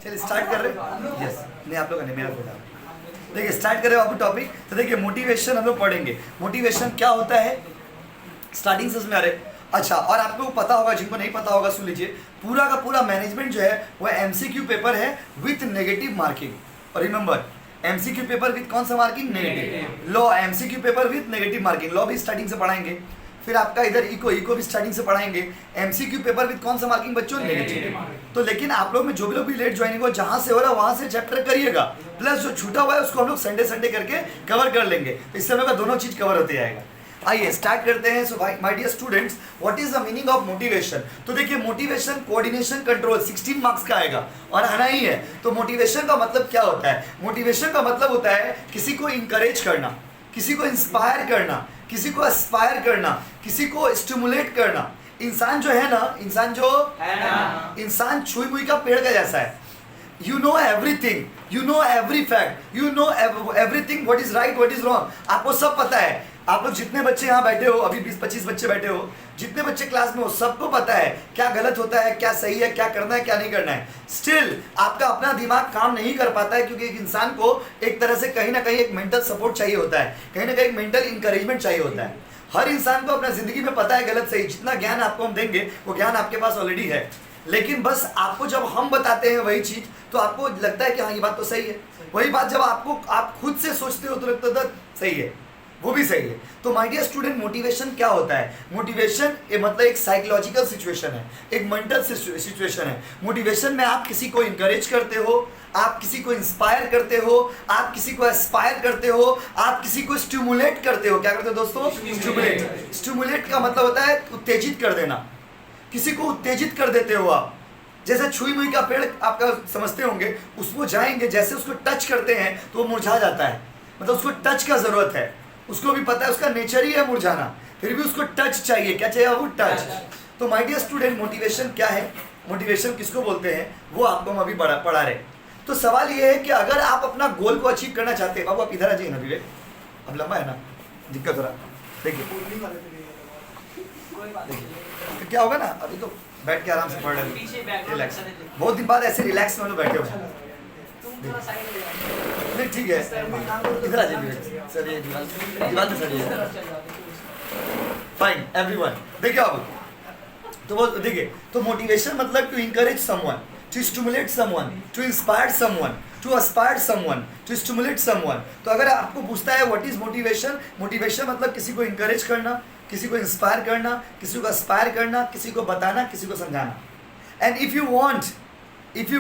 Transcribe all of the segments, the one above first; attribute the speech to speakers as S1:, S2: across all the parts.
S1: चलिए स्टार्ट कर रहे हैं। यस नहीं आप लोग नहीं, मेरा फोटा। देखिए स्टार्ट करें आपको टॉपिक। तो देखिए मोटिवेशन हम लोग पढ़ेंगे। मोटिवेशन क्या होता है स्टार्टिंग से उसमें आ रहे। अच्छा, और आपको पता होगा, जिनको नहीं पता होगा सुन लीजिए, पूरा का पूरा मैनेजमेंट जो है वो एमसीक्यू पेपर है विथ नेगेटिव मार्किंग। और रिमेंबर एमसीक्यू पेपर विथ कौन सा marking? Negative. Law MCQ paper with negative marking, law भी स्टार्टिंग से पढ़ाएंगे। फिर आपका इधर इको भी स्टार्टिंग से पढ़ाएंगे। एमसीक्यू पेपर विथ कौन सा मार्किंग बच्चों? नेगेटिव। तो लेकिन आप लोग में जो भी लोग भी लेट ज्वाइनिंग हो, जहां से हो रहा है वहां से चैप्टर करिएगा, प्लस जो छूटा हुआ है उसको हम लोग संडे करके कवर कर लेंगे। तो इससे हम लोग का दोनों चीज कवर होते जाएगा। आइए स्टार्ट करते हैं। So my dear students, what is the meaning of motivation? तो देखिए मोटिवेशन कोऑर्डिनेशन कंट्रोल 16 मार्क्स का आएगा और आना ही है। तो मोटिवेशन का मतलब क्या होता है? मोटिवेशन का मतलब होता है किसी को इंकरेज करना, किसी को इंस्पायर करना, किसी को एस्पायर करना, किसी को स्टिमुलेट करना। इंसान जो है ना, इंसान छुई मुई का पेड़ का जैसा है। You know everything, you know every fact, you know everything, what is right, what is wrong. आपको सब पता है। आप लोग जितने बच्चे यहाँ बैठे हो, अभी 20-25 बच्चे बैठे हो, जितने बच्चे क्लास में हो, सबको पता है क्या गलत होता है, क्या सही है, क्या करना है, क्या नहीं करना है। स्टिल आपका अपना दिमाग काम नहीं कर पाता है, क्योंकि एक इंसान को एक तरह से कहीं ना कहीं एक मेंटल सपोर्ट चाहिए होता है, कहीं ना कहीं मेंटल इंकरेजमेंट चाहिए होता है। हर इंसान को अपना जिंदगी में पता है गलत सही। जितना ज्ञान आपको हम देंगे वो ज्ञान आपके पास ऑलरेडी है, लेकिन बस आपको जब हम बताते हैं वही चीज तो आपको लगता है कि हाँ ये बात तो सही है। वही बात जब आप खुद से सोचते हो तो लगता है सही है, वो भी सही है। तो माय डियर स्टूडेंट, मोटिवेशन क्या होता है? मोटिवेशन मतलब एक साइकोलॉजिकल सिचुएशन है, एक मेंटल सिचुएशन है। मोटिवेशन में आप किसी को इंकरेज करते हो, आप किसी को इंस्पायर करते हो, आप किसी को एस्पायर करते हो, आप किसी को स्टिमुलेट करते हो। क्या करते हो दोस्तों? स्टिमुलेट। स्टिमुलेट का मतलब होता है उत्तेजित कर देना, किसी को उत्तेजित कर देते हो आप। जैसे छुई मुई का पेड़ आपका समझते होंगे, उसको जाएंगे जैसे उसको टच करते हैं तो वो मुरझा जाता है, मतलब उसको टच का जरूरत है। उसको भी पता है उसका नेचर ही है मुरझाना, फिर भी उसको टच चाहिए। क्या चाहिए? वो टच। तो माय डियर स्टूडेंट, मोटिवेशन क्या है, मोटिवेशन किसको बोलते हैं, वो आपको हम अभी पढ़ा रहे। तो सवाल ये है कि अगर आप अपना गोल को अचीव करना चाहते हैं, बाबू आप इधर आ जाइए ना विवेक, अब लंबा है ना, दिक्कत हो रहा। देखिए तो क्या होगा ना, अभी तो बैठ के आराम से पढ़ रहे, रिलैक्स। बहुत दिन बाद ऐसे रिलैक्स में लोग बैठे हुए हैं। नहीं ठीक है, इधर आ जाइए सर, ये दीवार सर, ये फाइन एवरीवन। देखिए अब तो वो देखिए, तो मोटिवेशन मतलब to encourage someone, to stimulate someone, to inspire someone, to aspire someone, to stimulate someone. तो अगर आपको पूछता है व्हाट इज मोटिवेशन, मोटिवेशन मतलब किसी को इंकरेज करना, किसी को इंस्पायर करना, किसी को एस्पायर करना, किसी को बताना, किसी को समझाना। And if you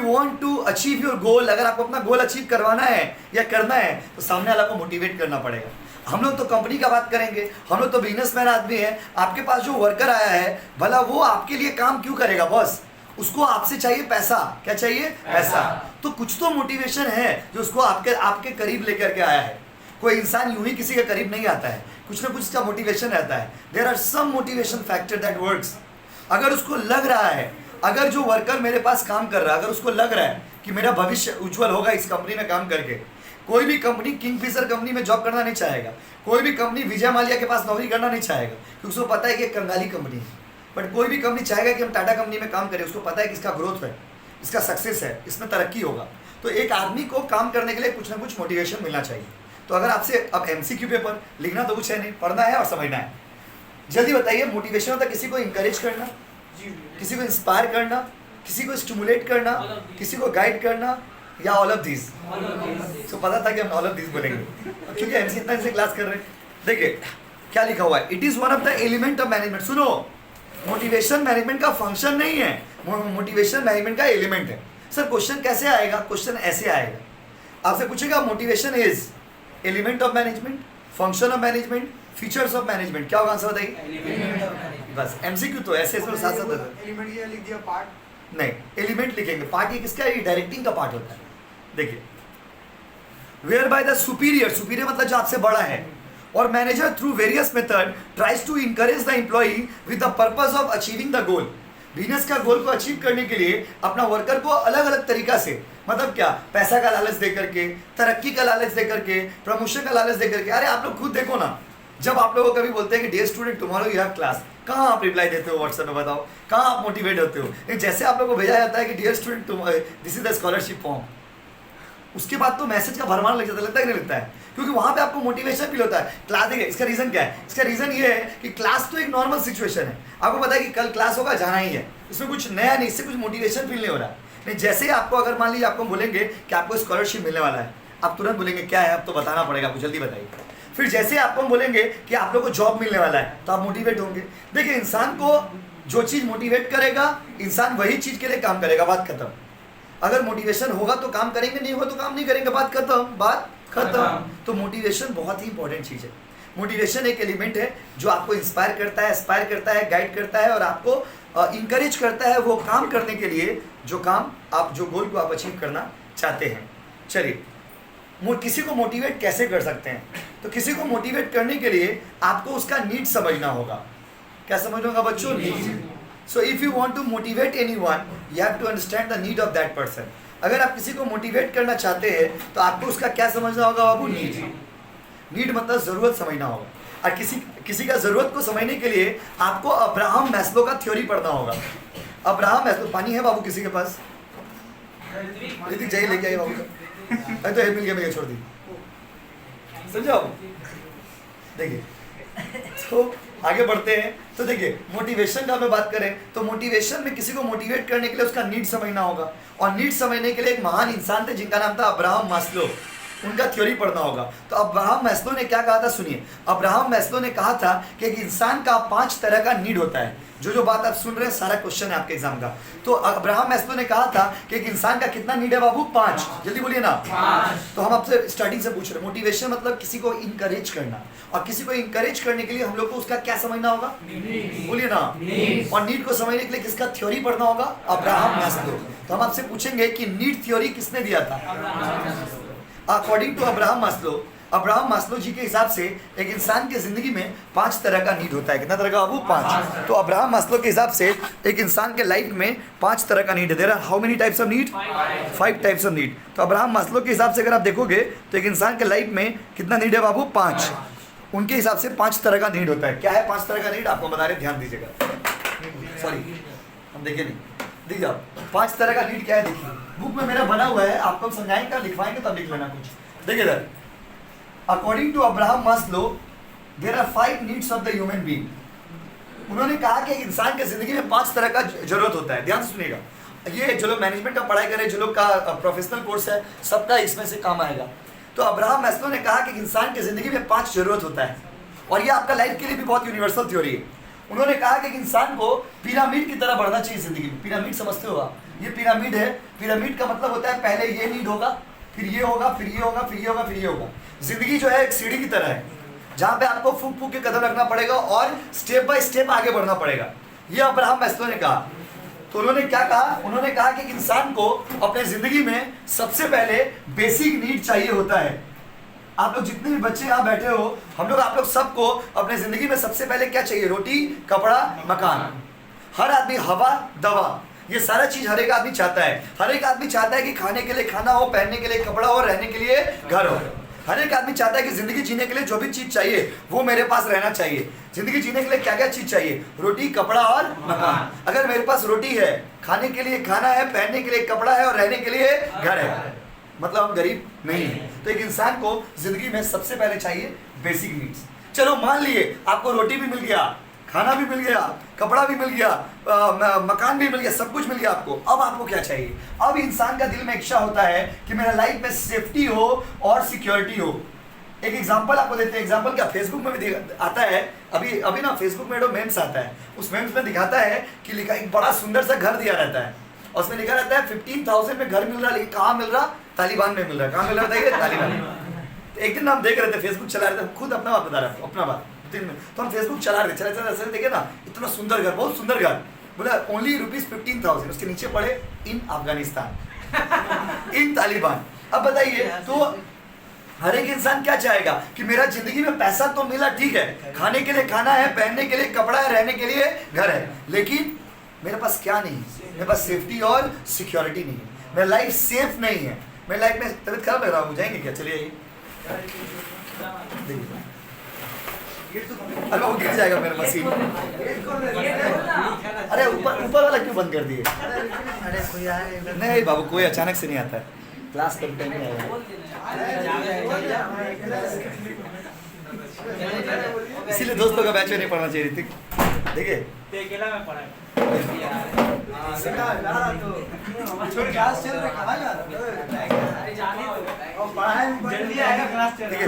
S1: want to achieve your goal, अगर आपको अपना गोल अचीव करवाना है या करना है तो सामने वाला को मोटिवेट करना पड़ेगा। हम लोग तो कंपनी का बात करेंगे, हम लोग तो बिजनेसमैन आदमी है। आपके पास जो वर्कर आया है, भला वो आपके लिए काम क्यों करेगा बॉस? उसको आपसे चाहिए पैसा। क्या चाहिए? पैसा। तो कुछ तो मोटिवेशन है जो उसको आपके करीब लेकर के आया है। कोई इंसान यूं ही किसी के करीब नहीं आता है, कुछ ना कुछ का मोटिवेशन रहता है। There are some motivation factor that works. अगर उसको लग रहा है, अगर जो वर्कर मेरे पास काम कर रहा है, अगर उसको लग रहा है कि मेरा भविष्य उज्जवल होगा इस कंपनी में काम करके, कोई भी कंपनी किंगफिशर कंपनी में जॉब करना नहीं चाहेगा, कोई भी कंपनी विजय माल्या के पास नौकरी करना नहीं चाहेगा, क्योंकि उसको पता है कि एक कंगाली कंपनी है। बट कोई भी कंपनी चाहेगा कि हम टाटा कंपनी में काम करें, उसको पता है कि इसका ग्रोथ है, इसका सक्सेस है, इसमें तरक्की होगा। तो एक आदमी को काम करने के लिए कुछ ना कुछ मोटिवेशन मिलना चाहिए। तो अगर आपसे अब एमसीक्यू पेपर लिखना तो कुछ है नहीं, पढ़ना है और समझना है। जल्दी बताइए, मोटिवेशन होता है किसी को इंकरेज करना, किसी को इंस्पायर करना, किसी को स्टिमुलेट करना, किसी को गाइड करना, या ऑल ऑफ दिस। तो पता था कि हम ऑल ऑफ दिस बोलेंगे क्योंकि एमसी इतना इनसे क्लास कर रहे हैं। देखिए क्या लिखा हुआ है, it is one of the element of management. सुनो, मोटिवेशन मैनेजमेंट का फंक्शन नहीं है, मोटिवेशन मैनेजमेंट का एलिमेंट है। सर क्वेश्चन कैसे आएगा? क्वेश्चन ऐसे आएगा, आपसे पूछेगा motivation is element of management, function of management, features of management. क्या होगा आंसर बताइए? बस एमसीक्यू तो ऐसे इसमें साथ साथ
S2: एलिमेंट ये लिख दिया, पार्ट
S1: नहीं, एलिमेंट लिखेंगे। पार्ट ये किसका है? डायरेक्टिंग का पार्ट होता है। देखिए where by the superior, superior मतलब जो आपसे बड़ा है, और manager through various method tries to encourage the employee with the purpose of achieving the goal. Business का गोल को अचीव करने के लिए अपना वर्कर को अलग अलग तरीका से, मतलब क्या, पैसा का लालच दे करके, तरक्की का लालच दे करके, प्रमोशन का लालच दे करके। अरे आप लोग खुद देखो ना, जब आप लोगों को कभी बोलते हैं कि dear student tomorrow you have class, कहाँ आप रिप्लाई देते हो व्हाट्सएप में, बताओ कहाँ आप मोटिवेट होते हो? लेकिन जैसे आप लोगों को भेजा जाता है कि dear student this is the scholarship form, उसके बाद तो मैसेज का भरमार लग जाता, लगता है कि नहीं लगता है? क्योंकि वहाँ पे आपको मोटिवेशन फील होता है। क्लास देखिए, इसका रीज़न क्या है? इसका रीज़न ये है कि क्लास तो एक नॉर्मल सिचुएशन है, आपको पता है कि कल क्लास होगा, जाना ही है, इसमें कुछ नया नहीं, इससे कुछ मोटिवेशन फील नहीं हो रहा। नहीं, जैसे ही आपको अगर मान लीजिए आपको बोलेंगे कि आपको स्कॉलरशिप मिलने वाला है, आप तुरंत बोलेंगे क्या है, अब तो बताना पड़ेगा आपको, जल्दी बताइए। फिर जैसे आपको हम बोलेंगे कि आप लोग को जॉब मिलने वाला है, तो आप मोटिवेट होंगे। देखिए, इंसान को जो चीज़ मोटिवेट करेगा, इंसान वही चीज़ के लिए काम करेगा, बात खत्म। अगर मोटिवेशन होगा तो काम करेंगे, नहीं होगा तो काम नहीं करेंगे, बात खत्म, बात खत्म। तो मोटिवेशन बहुत ही इंपॉर्टेंट चीज़ है। मोटिवेशन एक एलिमेंट है जो आपको इंस्पायर करता है, एस्पायर करता है, गाइड करता है और आपको इंकरेज करता है वो काम करने के लिए जो काम आप, जो गोल को आप अचीव करना चाहते हैं। चलिए, किसी को मोटिवेट कैसे कर सकते हैं? तो किसी को मोटिवेट करने के लिए आपको उसका नीड समझना होगा। क्या समझना होगा बच्चों? Need. So if you want to motivate anyone, you have to understand the need of that person. अगर आप किसी को मोटिवेट करना चाहते हैं तो आपको उसका क्या समझना होगा बाबू? नीड। नीड मतलब ज़रूरत समझना होगा। और किसी का ज़रूरत को समझने के लिए आपको अब्राहम मैस्लो का थ्योरी पढ़ना होगा। अब्राहम मैस्लो, पानी है बाबू किसी के पास? चाहिए लेके आइए बाबू का। अरे तो मिल गया, मैं छोड़ दी, समझाओ। देखिए, तो आगे बढ़ते हैं। तो देखिए, मोटिवेशन का हमें बात करें तो मोटिवेशन में किसी को मोटिवेट करने के लिए उसका नीड समझना होगा। और नीड समझने के लिए एक महान इंसान थे जिनका नाम था अब्राहम मैस्लो, उनका थ्योरी पढ़ना होगा। तो अब्राहम मैस्लो ने क्या कहा था, सुनिए। अब्राहम मैस्लो ने कहा था कि एक इंसान का 5 तरह का नीड होता है। जो बात आप सुन रहे हैं सारा क्वेश्चन है आपके एग्जाम का। तो अब्राहम मैस्लो ने कहा था कि एक इंसान का कितना नीड है बाबू? 5। जल्दी बोलिए ना, 5। तो हम आपसे स्टार्टिंग से पूछ रहे हैं, मोटिवेशन मतलब किसी को इंकरेज करना, और किसी को इंकरेज करने के लिए हम लोग को उसका क्या समझना होगा? बोलिए ना। और नीड को समझने के लिए किसका थ्योरी पढ़ना होगा? Abraham Maslow. तो हम आपसे पूछेंगे कि नीड थ्योरी किसने दिया था? अकॉर्डिंग टू अब्राहम मैस्लो जी के हिसाब से एक इंसान की जिंदगी में 5 तरह का नीड होता है। कितना तरह का बाबू? 5। तो अब्राहम मैस्लो के हिसाब से एक इंसान के लाइफ में 5 तरह का नीड है। There are how many types of need? 5 types of need. तो अब्राहम मैस्लो के हिसाब से अगर आप देखोगे तो एक इंसान के लाइफ में कितना नीड है बाबू? 5। उनके हिसाब से 5 तरह का नीड होता है। क्या है 5 तरह का नीड? आपको बता रहे, ध्यान दीजिएगा। सॉरी, हम देखे नहीं, देखिए आप 5 तरह का नीड क्या है। देखिए, बुक में मेरा बना हुआ है, आपको हम समझाएंगे, लिखवाएंगे तब लिख लेना कुछ। देखिए इधर, according to Abraham Maslow there are 5 needs of the human being. उन्होंने कहा कि इंसान के जिंदगी में 5 तरह का जरूरत होता है। ध्यान से सुनिएगा, ये जो लोग मैनेजमेंट का पढ़ाई करें, जो लोग का प्रोफेशनल कोर्स है, सबका इसमें से काम आएगा। तो अब्राहम मैस्लो ने कहा कि इंसान की जिंदगी में 5 जरूरत होता है, और ये आपका लाइफ के लिए भी बहुत यूनिवर्सल थ्योरी है। उन्होंने कहा कि इंसान को पिरामिड की तरह बढ़ना चाहिए जिंदगी में। पिरामिड समझते हो आप? ये पिरामिड है। पिरामिड का मतलब होता है पहले ये नीड होगा, फिर ये होगा, फिर ये होगा, फिर ये होगा, फिर ये होगा। जिंदगी जो है एक सीढ़ी की तरह है, जहाँ पे आपको फूक फूक के कदम रखना पड़ेगा और स्टेप बाय स्टेप आगे बढ़ना पड़ेगा। ये अब्राहम मैस्लो ने कहा। तो उन्होंने क्या कहा? उन्होंने कहा कि इंसान को अपने जिंदगी में सबसे पहले बेसिक नीड चाहिए होता है। आप लोग जितने भी बच्चे यहाँ बैठे हो, आप लोग सबको अपने जिंदगी में सबसे पहले क्या चाहिए? रोटी, कपड़ा, मकान। हर आदमी, हवा, दवा, ये सारा चीज हर एक आदमी चाहता है। हर एक आदमी चाहता है कि खाने के लिए खाना हो, पहनने के लिए कपड़ा हो, रहने के लिए घर हो। हर एक आदमी चाहता है कि जिंदगी जीने के लिए जो भी चीज चाहिए वो मेरे पास रहना चाहिए। जिंदगी जीने के लिए क्या क्या चीज चाहिए? रोटी, कपड़ा और मकान। अगर मेरे पास रोटी है, खाने के लिए खाना है, पहनने के लिए कपड़ा है और रहने के लिए घर है, मतलब हम गरीब नहीं है। तो एक इंसान को जिंदगी में सबसे पहले चाहिए बेसिक नीड्स। चलो मान लिए आपको रोटी भी मिल गया, खाना भी मिल गया, कपड़ा भी मिल गया, मकान भी मिल गया, सब कुछ मिल गया आपको। अब आपको क्या चाहिए? अब इंसान का दिल में इच्छा होता है कि मेरा लाइफ में सेफ्टी हो और सिक्योरिटी हो। एक एग्जांपल आपको देते हैं। एग्जांपल क्या? फेसबुक में भी आता है, अभी ना फेसबुक में मेम्स आता है। उस मेम्स में दिखाता है कि लिखा एक बड़ा सुंदर सा घर दिया रहता है, और उसमें लिखा रहता है 15,000 में घर मिल रहा है, लेकिन कहाँ मिल रहा? तालिबान में मिल रहा है। कहाँ मिल रहा है? तालिबान में। तो एक दिन हम देख रहे थे, फेसबुक चला रहे थे, खुद अपना बात बता रहा था, अपना बात दिन में। तो हम फेसबुक चला रहे चले देखे ना, इतना सुंदर घर, बहुत सुंदर घर, बोला ओनली ₹15,000। उसके नीचे पड़े इन अफगानिस्तान, इन तालिबान। अब बताइए, तो हर एक इंसान क्या चाहेगा कि मेरा जिंदगी में पैसा तो मिला, ठीक है, खाने के लिए खाना है, पहनने के लिए कपड़ा है, रहने के लिए घर है, लेकिन मेरे पास क्या नहीं? मेरे पास सेफ्टी और सिक्योरिटी नहीं है। मेरा लाइफ सेफ नहीं है। मेरी लाइफ में तबीयत खराब लग रहा हो जाएंगे क्या? चलिए अरे वो गिर जाएगा मेरा मशीन। अरे ऊपर ऊपर वाला क्यों बंद कर दिए?
S2: अरे कोई आए
S1: नहीं बाबू, कोई अचानक से नहीं आता है, क्लास कब टाइम में आएगा। इसीलिए दोस्तों का बैच में नहीं पढ़ना चाहिए ऋतिक। देखिए देखिए,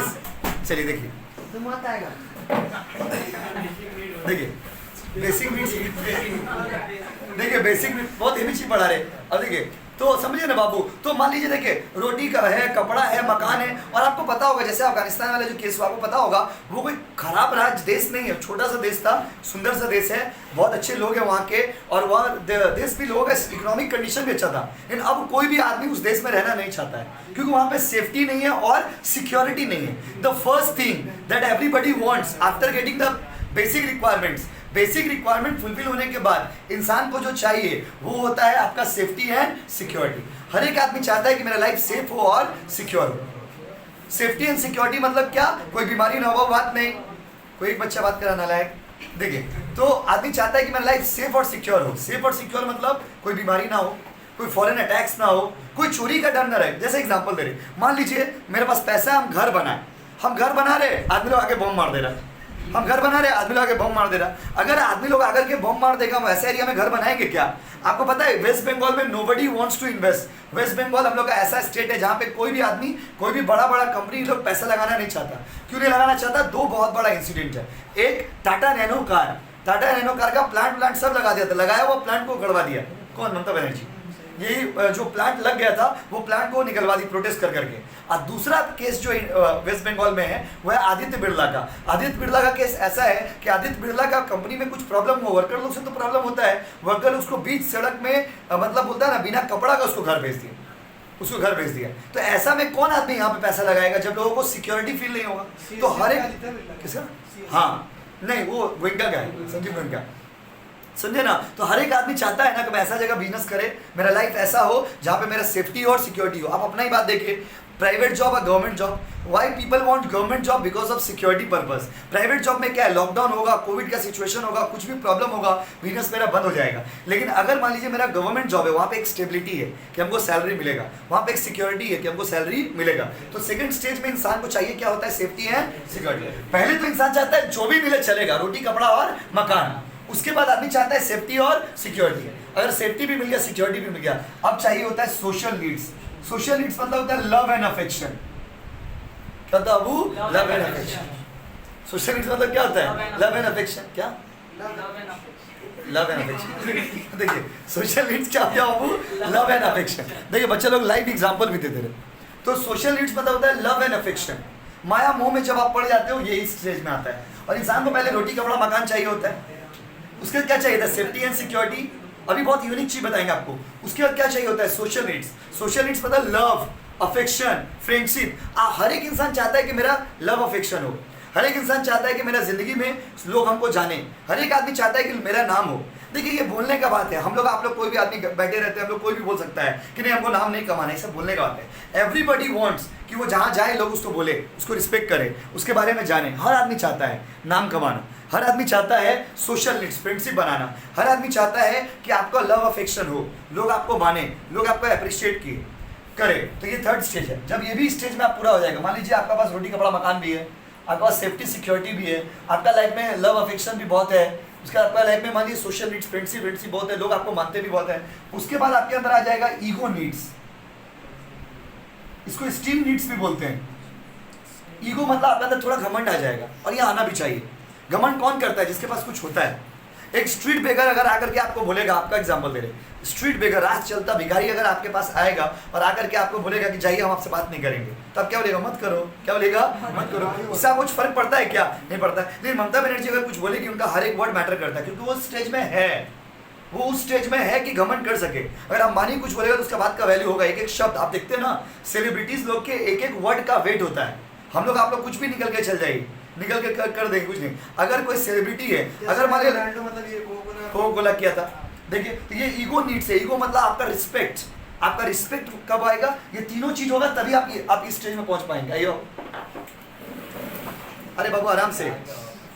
S1: चलिए देखिए
S2: तुम मत आएगा।
S1: देखिए बेसिक नीड्स, देखिए बेसिक नीड्स बहुत हेवी चीज पढ़ा रहे। अब देखिए तो समझिए ना बाबू, तो मान लीजिए देखिए रोटी का है, कपड़ा है, मकान है, और आपको पता होगा जैसे अफगानिस्तान वाले जो केस हुआ आपको पता होगा, वो कोई खराब राज्य देश नहीं है, छोटा सा देश था, सुंदर सा देश है, बहुत अच्छे लोग हैं वहाँ के, और वहाँ देश भी लोगों का इकोनॉमिक कंडीशन भी अच्छा था। लेकिन अब कोई भी आदमी उस देश में रहना नहीं चाहता है, क्योंकि वहाँ पे सेफ्टी नहीं है और सिक्योरिटी नहीं है। The first thing that everybody wants after getting the basic requirements, basic requirement fulfil होने के बाद इंसान को जो चाहिए वो होता है आपका सेफ्टी एंड सिक्योरिटी। हर एक आदमी चाहता है कि मेरा लाइफ सेफ हो और सिक्योर हो। सेफ्टी एंड सिक्योरिटी मतलब क्या? कोई बीमारी ना हो, बात नहीं, कोई एक बच्चा बात कराना लायक। देखिए तो आदमी चाहता है कि मेरा लाइफ सेफ और सिक्योर हो। सेफ और सिक्योर मतलब कोई बीमारी ना हो, कोई फॉरेन अटैक्स ना हो, कोई चोरी का डर ना रहे। जैसे एग्जांपल दे रहे, मान लीजिए मेरे पास पैसा है, हम घर बनाए, हम घर बना रहे, आदमी लोग आके बम मार दे रहा है, हम घर बना रहे, आदमी लोग आके बम मार दे रहा। अगर आदमी लोग आकर के बम मार देगा, हम ऐसे एरिया में घर बनाएंगे क्या? आपको पता है वेस्ट बंगाल में nobody wants to invest. West Bengal हम लोग का ऐसा स्टेट है जहाँ पे कोई भी आदमी, कोई भी बड़ा बड़ा कंपनी लोग पैसा लगाना नहीं चाहता। क्यों नहीं लगाना चाहता? दो बहुत बड़ा इंसिडेंट है। एक Tata nano car, Tata nano car का प्लांट सब लगा दिया था, लगाया हुआ प्लांट को गड़वा दिया। कौन? ममता बनर्जी। यही जो प्लांट लग गया था वो प्लांट को निकलवा दी प्रोटेस्ट कर करके। और दूसरा केस जो वेस्ट बंगाल में है वो है आदित्य बिरला का। आदित्य बिरला का केस ऐसा है कि आदित्य बिरला का कंपनी में कुछ प्रॉब्लम हो, वर्कर लोग से तो प्रॉब्लम होता है, वर्कर उसको बीच सड़क में मतलब बोलता है ना, बिना कपड़ा का उसको घर भेज दिया, उसको घर भेज दिया। तो ऐसा में कौन आदमी यहाँ पे पैसा लगाएगा जब लोगों को सिक्योरिटी फील नहीं होगा? तो हर एक किसका, हाँ नहीं वो गोयनका का है, संजीव गोयनका, समझे ना। तो हर एक आदमी चाहता है ना कि मैं ऐसा जगह बिजनेस करे, मेरा लाइफ ऐसा हो जहाँ पे मेरा सेफ्टी और सिक्योरिटी हो। आप अपना ही बात देखिए, प्राइवेट जॉब और government job, why people want government job? Because of security purpose. Private job में क्या है, लॉकडाउन होगा, कोविड का सिचुएशन होगा, कुछ भी प्रॉब्लम होगा, बिजनेस मेरा बंद हो जाएगा। लेकिन अगर मान लीजिए मेरा गवर्नमेंट जॉब है, वहाँ पे एक स्टेबिलिटी है कि हमको सैलरी मिलेगा, वहाँ पे एक सिक्योरिटी है कि हमको सैलरी मिलेगा। तो सेकंड स्टेज में इंसान को चाहिए क्या होता है? Safety and security. पहले तो इंसान चाहता है जो भी मिले चलेगा, रोटी कपड़ा और मकान। उसके बाद आदमी चाहता है सेफ्टी और सिक्योरिटी। अगर सेफ्टी भी मिल गया, सिक्योरिटी भी मिल गया, अब चाहिए होता है सोशल नीड्स। सोशल नीड्स मतलब होता है लव एंड अफेक्शन। क्या होता है अबू? Love and affection. Social needs मतलब क्या होता है? Love and affection. क्या? Love and affection. देखिए सोशल नीड्स क्या होता है अबू? Love and affection. देखिए बच्चे लोग लाइव एग्जांपल भी देते रहे। तो सोशल नीड्स मतलब होता है लव एंड अफेक्शन। माया मोह में जब आप पड़ जाते हो यही स्टेज में आता है। और इंसान को पहले रोटी कपड़ा मकान चाहिए होता है, उसके बाद क्या चाहिए था? Safety and security. अभी बहुत यूनिक चीज बताएंगे आपको। उसके बाद क्या चाहिए होता है? Social needs. सोशल नीड्स मतलब लव, अफेक्शन, फ्रेंडशिप। हर एक इंसान चाहता है कि मेरा लव अफेक्शन हो, हर एक इंसान चाहता है कि मेरा जिंदगी में लोग हमको जाने, हर एक आदमी चाहता है कि मेरा नाम हो। देखिए ये बोलने का बात है, हम लोग आप लोग कोई भी आदमी बैठे रहते हैं, हम लोग कोई भी बोल सकता है कि नहीं हमको नाम नहीं कमाना है, सब बोलने का बात है। एवरीबडी वांट्स कि वो जहाँ जाए लोग उसको बोले, उसको रिस्पेक्ट करें, उसके बारे में जाने। हर आदमी चाहता है नाम कमाना, हर आदमी चाहता है सोशल नीड्स, फ्रेंडशिप बनाना, हर आदमी चाहता है कि आपका लव अफेक्शन हो, लोग आपको माने, लोग आपको अप्रिशिएट किए करे। तो ये थर्ड स्टेज है। जब ये भी स्टेज में आप पूरा हो जाएगा, मान लीजिए आपका पास रोटी कपड़ा मकान भी है, आपके पास सेफ्टी सिक्योरिटी भी है, आपका लाइफ में लव अफेक्शन भी बहुत है, उसके बाद आपका लाइफ में मान लीजिए सोशल नीड्स, फ्रेंडशिप बहुत है, लोग आपको मानते भी बहुत है। उसके बाद आपके अंदर आ जाएगा ईगो नीड्स, इसको स्टीम नीड्स भी बोलते हैं। ईगो मतलब आपके अंदर थोड़ा घमंड आ जाएगा, और ये आना भी चाहिए। घमंड कौन करता है? जिसके पास कुछ होता है। एक स्ट्रीट बेगर अगर आकर के आपको बोलेगा, आपका एग्जांपल दे रहे, स्ट्रीट बेगर रात चलता भिखारी अगर आपके पास आएगा और आकर के आपको बोलेगा कि जाइए हम आपसे बात नहीं करेंगे, तो आप क्या बोलेगा? मत करो। क्या बोलेगा? मत करो। उससे आप कुछ फर्क पड़ता है क्या? नहीं पड़ता। लेकिन ममता बनर्जी अगर कुछ बोलेगी, उनका हर एक वर्ड मैटर करता है, क्योंकि वो स्टेज में है, वो उस स्टेज में है कि घमंड कर सके। अगर अंबानी कुछ बोलेगा तो उसका बात का वैल्यू होगा। एक एक शब्द आप देखते हैं ना, सेलिब्रिटीज लोग के एक एक वर्ड का वेट होता है। हम लोग आप लोग कुछ भी निकल के चल जाइए, निकल के कर देंगे, कुछ नहीं। अगर कोई सेलिब्रिटी है, अगर मान लीजिए
S2: मतलब ये
S1: कोका-कोला किया था, देखिए तो ये ईगो नीड्स है। ईगो मतलब आपका रिस्पेक्ट। आपका रिस्पेक्ट कब आएगा? ये तीनों चीज होगा तभी आप इस स्टेज में पहुंच पाएंगे। आइए अरे बाबू आराम से,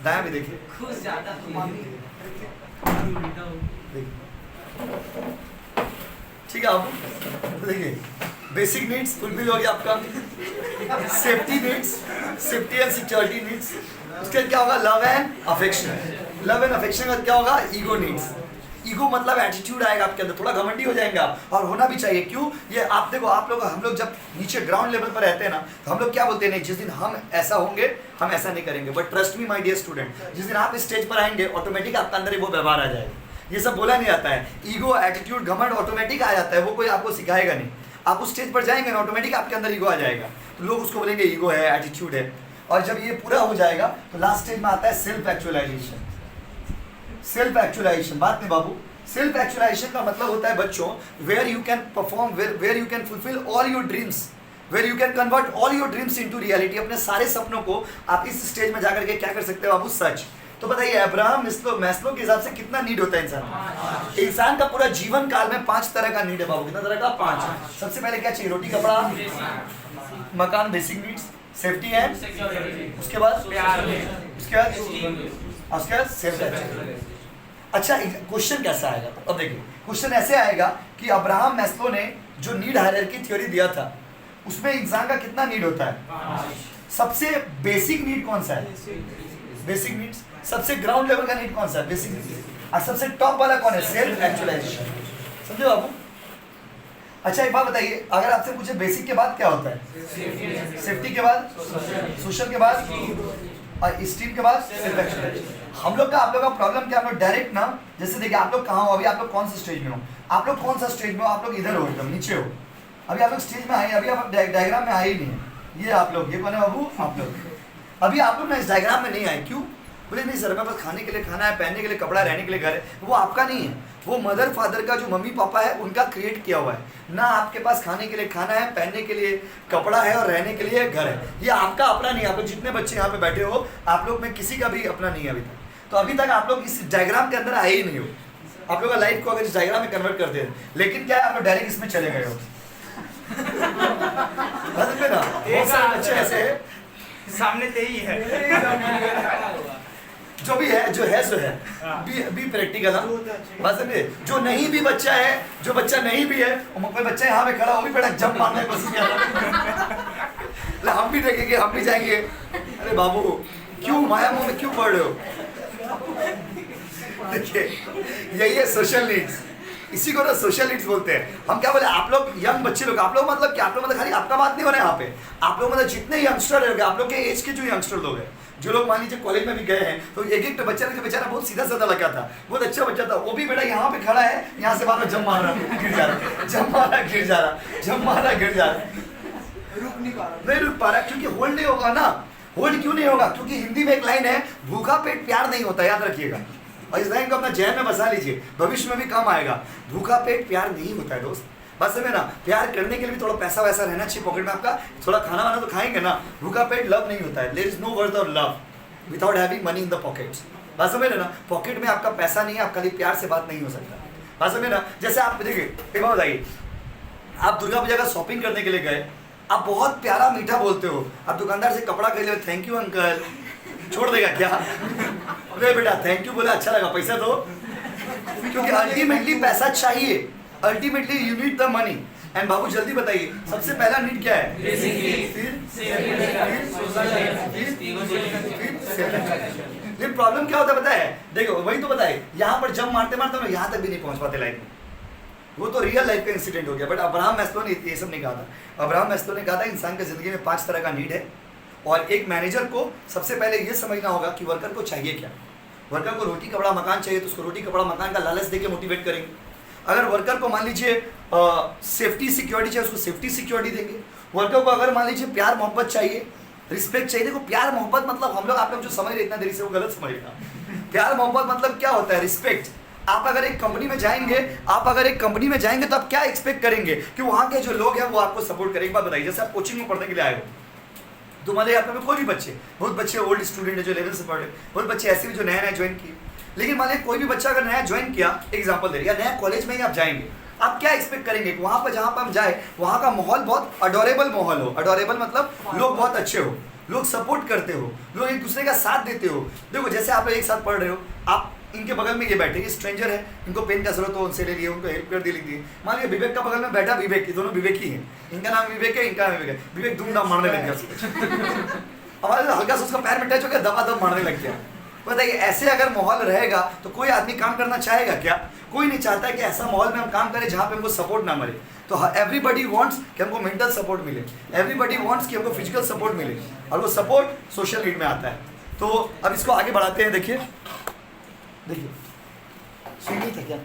S1: दायां भी देखिए,
S3: खुश ज्यादा
S1: ठीक है। आप देखिए बेसिक नीड्स फुलफिल हो गया आपका, safety needs, safety and security needs. उसके बाद क्या होगा, love and affection. Love and affection का क्या होगा, ईगो नीड्स। ईगो मतलब एटीट्यूड आएगा आपके अंदर, थोड़ा घमंडी हो जाएंगे आप, और होना भी चाहिए। क्यों, ये आप देखो, आप लोग हम लोग जब नीचे ग्राउंड लेवल पर रहते हैं ना, तो हम लोग क्या बोलते हैं, नहीं जिस दिन हम ऐसा होंगे हम ऐसा नहीं करेंगे। But trust me my dear student, जिस दिन आप इस स्टेज पर आएंगे ऑटोमेटिक आपके अंदर वो व्यवहार आ जाएगा। ये सब बोला नहीं जाता है, ईगो एटीट्यूड घमंड ऑटोमेटिक आ जाता है, वो कोई आपको सिखाएगा नहीं। आप उस स्टेज पर जाएंगे ना, ऑटोमेटिक आपके अंदर ईगो आ जाएगा, तो लोग उसको बोलेंगे ईगो है, एटीट्यूड है। और जब ये पूरा हो जाएगा तो लास्ट स्टेज में आता है सेल्फ एक्चुअलाइजेशन। सेल्फ एक्चुअलाइजेशन, बात नहीं बाबू, सेल्फ एक्चुअलाइजेशन का मतलब होता है बच्चों, where you can perform, where you can fulfil all your dreams, where you can convert all your dreams into reality. अपने सारे सपनों को आप इस स्टेज में जाकर के क्या कर सकते हो बाबू, सच। तो बताइए अब्राहम मैस्लो के हिसाब से कितना नीड होता है इंसान? इंसान का पूरा जीवन काल में 5 तरह का नीड है बाबू। कितना तरह का? 5। सबसे पहले क्या चाहिए, रोटी कपड़ा मकान, बेसिक नीड्स, सेफ्टी एंड, उसके बाद उसके बाद सेल्फ। अच्छा क्वेश्चन कैसा आएगा, अब देखिए क्वेश्चन ऐसे आएगा कि अब्राहम मैस्लो ने जो नीड हायरार्की थ्योरी दिया था उसमें इंसान का कितना नीड होता है? सबसे बेसिक नीड कौन सा है? Basic needs. सबसे ग्राउंड लेवल का नीड कौन सा है? Basic needs. और सबसे टॉप वाला कौन है? Self actualisation. समझे बाबू? अच्छा एक बात बताइए, अगर आपसे पूछे बेसिक के बाद क्या होता है? सेफ्टी के बाद सोशल के बाद और स्टीम के बाद सेल्फ एक्चुअलाइजेशन। हम लोग का आप लोग का प्रॉब्लम क्या, हम लोग डायरेक्ट ना, जैसे देखिए आप लोग कहाँ हो अभी, आप लोग कौन सा स्टेज में हो, आप लोग कौन सा स्टेज में हो, आप लोग इधर हो, एकदम नीचे हो। अभी आप लोग स्टेज में आए, अभी आप डायग्राम में आए ही नहीं है। ये आप लोग, ये कौन है बाबू? आप लोग अभी आप लोग ना इस डायग्राम में नहीं आए। क्यों? बोले नहीं सर, मेरे पास खाने के लिए खाना है, पहनने के लिए कपड़ा, रहने के लिए घर है। वो आपका नहीं है, वो मदर फादर का, जो मम्मी पापा है उनका क्रिएट किया हुआ है ना। आपके पास खाने के लिए खाना है, पहनने के लिए कपड़ा है और रहने के लिए घर है। ये आपका अपना नहीं है। आप लोग जितने बच्चे यहाँ पे बैठे हो, आप लोग में किसी का भी अपना नहीं है अभी तक। तो अभी तक आप लोग इस डायग्राम के अंदर आए ही नहीं हो। आप लोग का लाइफ को अगर इस डायग्राम में कन्वर्ट करते हैं, लेकिन क्या है, आप लोग डायरेक्ट इसमें चले गए हो। ना बहुत सारे बच्चे ऐसे हैं,
S3: सामने ते ही है।
S1: जो भी है, जो है सो है, बी प्रैक्टिकल। बस समझे, जो नहीं भी बच्चा है, जो बच्चा नहीं भी है, कोई बच्चा यहाँ पे खड़ा, वो भी बड़ा जंप मारने की कोशिश कर रहा है। हम भी देखेंगे, हम भी जाएंगे। अरे बाबू क्यों माया मोह में क्यों पढ़ रहे हो? देखिए यही है सोशल नीड्स, इसी को ना सोशल नीड्स बोलते हैं। हम क्या बोले, आप लोग यंग बच्चे लोग, आप लोग मतलब क्या, आप लोग मतलब खाली आपका बात नहीं हो रहा है यहाँ पे, आप लोग मतलब जितने यंगस्टर है, आप लोग के एज के जो यंगस्टर लोग हैं, जो लोग मान लीजिए कॉलेज में भी गए हैं, तो एक बच्चा जो बेचारा बहुत सीधा साधा लगा था, बहुत अच्छा बच्चा था, वो भी बेटा यहाँ पे खड़ा है, यहाँ से बार बार जंप मार रहा, गिर जा रहा, जंप मारा गिर जा रहा, जंप मारा गिर जा रहा,
S2: रुक नहीं पा रहा,
S1: नहीं रुक पा रहा, क्योंकि होल्ड नहीं होगा ना। होल्ड क्यों नहीं होगा? क्योंकि हिंदी में एक लाइन है, भूखा पेट प्यार नहीं होता, याद रखिएगा। और इस लाइन को अपना जहन में बसा लीजिए, भविष्य में भी काम आएगा। भूखा पेट प्यार नहीं होता है दोस्त, बस समझे ना। प्यार करने के लिए भी थोड़ा पैसा वैसा रहना चाहिए पॉकेट में आपका, थोड़ा खाना वाना तो खाएंगे ना। भूखा पेट लव नहीं होता है। There is no worth of love without having money in the pockets. बस समझे ना, पॉकेट में आपका पैसा नहीं है, आपका लिए प्यार से बात नहीं हो सकता। बस समझे ना। जैसे आप देखिए, एक बात बताइए, आप दुर्गा पूजा का शॉपिंग करने के लिए गए, आप बहुत प्यारा मीठा बोलते हो, आप दुकानदार से कपड़ा खरीद लो, थैंक यू अंकल, छोड़ देगा क्या? अरे बेटा थैंक यू बोला, अच्छा लगा, पैसा दो। क्योंकि अल्टीमेटली पैसा चाहिए, ultimately you need the money. And बाबू जल्दी बताइए, सबसे पहला नीड क्या है? फिर प्रॉब्लम क्या होता है पता है? देखो वही तो बताए, यहाँ पर जंप मारते मारते हम यहाँ तक भी नहीं पहुँच पाते लाइफ में। वो तो रियल लाइफ का इंसिडेंट हो गया। बट अब्राहम मैस्लो ने ये सब नहीं कहा था। अब्राहम मैस्लो ने कहा था इंसान की जिंदगी में 5 तरह का नीड है, और एक मैनेजर को सबसे पहले ये समझना होगा कि वर्कर को चाहिए क्या। वर्कर को रोटी कपड़ा मकान चाहिए, तो उसको रोटी कपड़ा मकान का लालच देके मोटिवेट करेंगे। अगर वर्कर को मान लीजिए सेफ्टी सिक्योरिटी चाहिए, उसको सेफ्टी सिक्योरिटी देंगे। वर्कर को अगर मान लीजिए प्यार मोहब्बत चाहिए, रिस्पेक्ट चाहिए। देखो प्यार मोहब्बत मतलब हम लोग, आप लोग जो समझ रहे इतना देरी से, वो गलत समझ रहे। प्यार मोहब्बत मतलब क्या होता है? रिस्पेक्ट। आप अगर एक कंपनी में जाएंगे, तो आप क्या एक्सपेक्ट करेंगे कि वहाँ के जो लोग हैं वो आपको सपोर्ट करेंगे। एक बात बताइए, जैसे आप कोचिंग में पढ़ने के लिए आए हो, तुम्हारे यहाँ पे कोई भी बच्चे, बहुत बच्चे ओल्ड स्टूडेंट है जो लेवल से पढ़ रहे, बहुत बच्चे ऐसे भी जो नया ज्वाइन किए। लेकिन मान लीजिए कोई भी बच्चा अगर नया ज्वाइन किया, एग्जाम्पल दे रही, या नया कॉलेज में ही आप जाएंगे, आप क्या एक्सपेक्ट करेंगे वहाँ पर जहाँ पर हम जाए वहाँ का माहौल बहुत अडोरेबल माहौल हो। अडोरेबल मतलब लोग बहुत अच्छे हो, लोग सपोर्ट करते हो, लोग एक दूसरे का साथ देते हो। देखो जैसे आप लोग एक साथ पढ़ रहे हो, आप इनके बगल में ये बैठे, ये स्ट्रेंजर है, इनको पेन का जरूरत हो उनसे ले लिए, उनको हेल्प कर दी, लिख दी। मान लिया विवेक का बगल में बैठा विवेक, ये दोनों विवेक ही हैं, इनका नाम विवेक है, इनका नाम विवेक है। विवेक धूमधाम मारने लग गया, हमारे हल्का सा उसका पैर में टच हो गया, दबा दब मारने लग गया। बताइए ऐसे अगर माहौल रहेगा तो कोई आदमी काम करना चाहेगा क्या? कोई नहीं चाहता कि ऐसा माहौल में हम काम करें जहाँ पे हमको सपोर्ट ना मिले। तो एवरीबडी वांट्स कि हमको मेंटल सपोर्ट मिले, एवरीबडी वांट्स कि हमको फिजिकल सपोर्ट मिले, और वो सपोर्ट सोशल नीड में आता है। तो अब इसको आगे बढ़ाते हैं। देखिए देखिए सुन नहीं था क्या,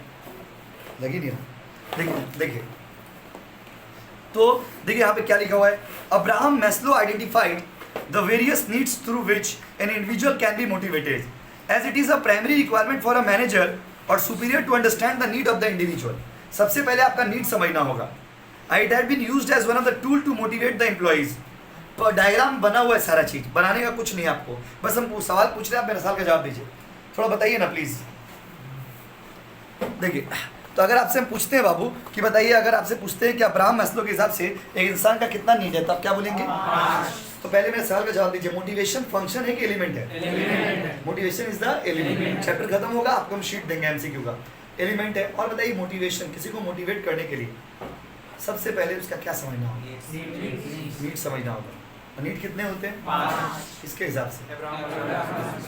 S1: लगी नहीं रहा, देखिए देखिए तो देखिए यहाँ पे क्या लिखा हुआ है, Abraham Maslow identified the various needs through which an individual can be motivated, as it is a primary requirement for a manager or superior to understand the need of the individual. सबसे पहले आपका need समझना होगा। It had been used as one of the tool to motivate the employees. तो diagram बना हुआ है, सारा चीज बनाने का कुछ नहीं है आपको, बस हम सवाल पूछ रहे हैं, आप मेरे सवाल का जवाब दीजिए। थोड़ा बताइए ना प्लीज। देखिए तो अगर आपसे हम पूछते हैं बाबू कि बताइए, अगर आपसे पूछते हैं कि अब्राहम मैस्लो के हिसाब से एक इंसान का कितना नीड है, तो आप क्या बोलेंगे? तो पहले मेरे सवाल का जवाब दीजिए, मोटिवेशन फंक्शन है कि एलिमेंट है? Motivation is the element. Chapter खत्म होगा, आपको हम शीट देंगे एमसीक्यू का, एलिमेंट है। और बताइए मोटिवेशन, किसी को मोटिवेट करने के लिए सबसे पहले उसका क्या समझना होगा? नीड समझना होगा। और नीड कितने होते हैं? 5। इसके हिसाब से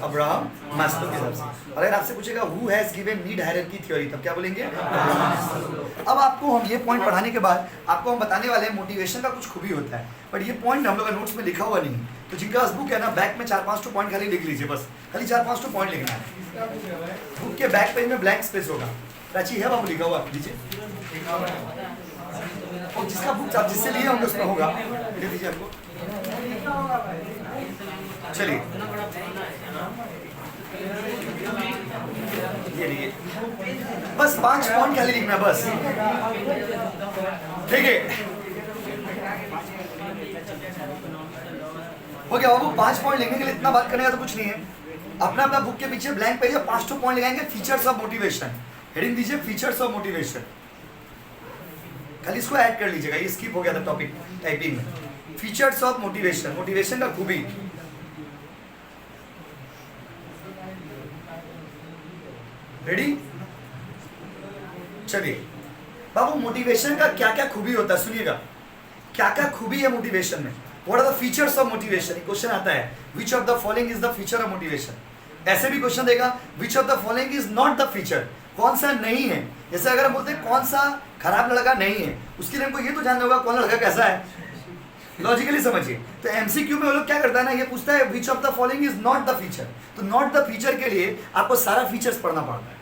S1: अब्राहम मैस्लो के हिसाब से। अगर आपसे पूछेगा who has given need hierarchy theory, तब क्या बोलेंगे? अब आपको हम ये पॉइंट पढ़ाने के बाद आपको हम बताने वाले हैं मोटिवेशन का कुछ खूबी होता है, पर ये पॉइंट हम लोग का नोट्स में लिखा हुआ नहीं। तो जिनका पास बुक है ना, बैक में 4-5 पॉइंट खाली लिख लीजिए, बस खाली 4-5 पॉइंट लिखना है। बुक के बैक पेज में ब्लैंक स्पेस होगा, प्राची है बाबू लिखा हुआ, लीजिए। और जिसका बुक आप जिससे लिए होंगे उसमें होगा, दे दीजिए आपको। चलिए ये लीजिए, बस 5 पॉइंट खाली लिखना, बस ठीक है। हो गया बाबू, 5 पॉइंट लिखने के लिए इतना बात करने का तो कुछ नहीं है। अपना अपना बुक के पीछे ब्लैंक पेज है, 5 पॉइंट लगाएंगे। फीचर्स ऑफ मोटिवेशन, हेडिंग दीजिए फीचर्स ऑफ मोटिवेशन, खाली इसको ऐड कर लीजिएगा, ये स्किप हो गया था टॉपिक टाइपिंग में। फीचर्स ऑफ मोटिवेशन, मोटिवेशन का खूबी। रेडी? चलिए बाबू, मोटिवेशन का क्या क्या खूबी होता है सुनिएगा, क्या क्या खूबी है मोटिवेशन में। What are the features of motivation? Question आता है, which of the following is the feature of motivation. ऐसे भी क्वेश्चन देगा, which of the following is not the feature, कौन सा नहीं है। जैसे अगर हम बोलते हैं कौन सा खराब लड़का नहीं है, उसके लिए हमको ये तो जानना होगा कौन लड़का कैसा है, लॉजिकली समझिए। तो एमसीक्यू में वो लोग क्या करता है ना, ये पूछता है which of the following is not the feature. तो नॉट द फीचर के लिए आपको सारा फीचर्स पढ़ना पड़ता है।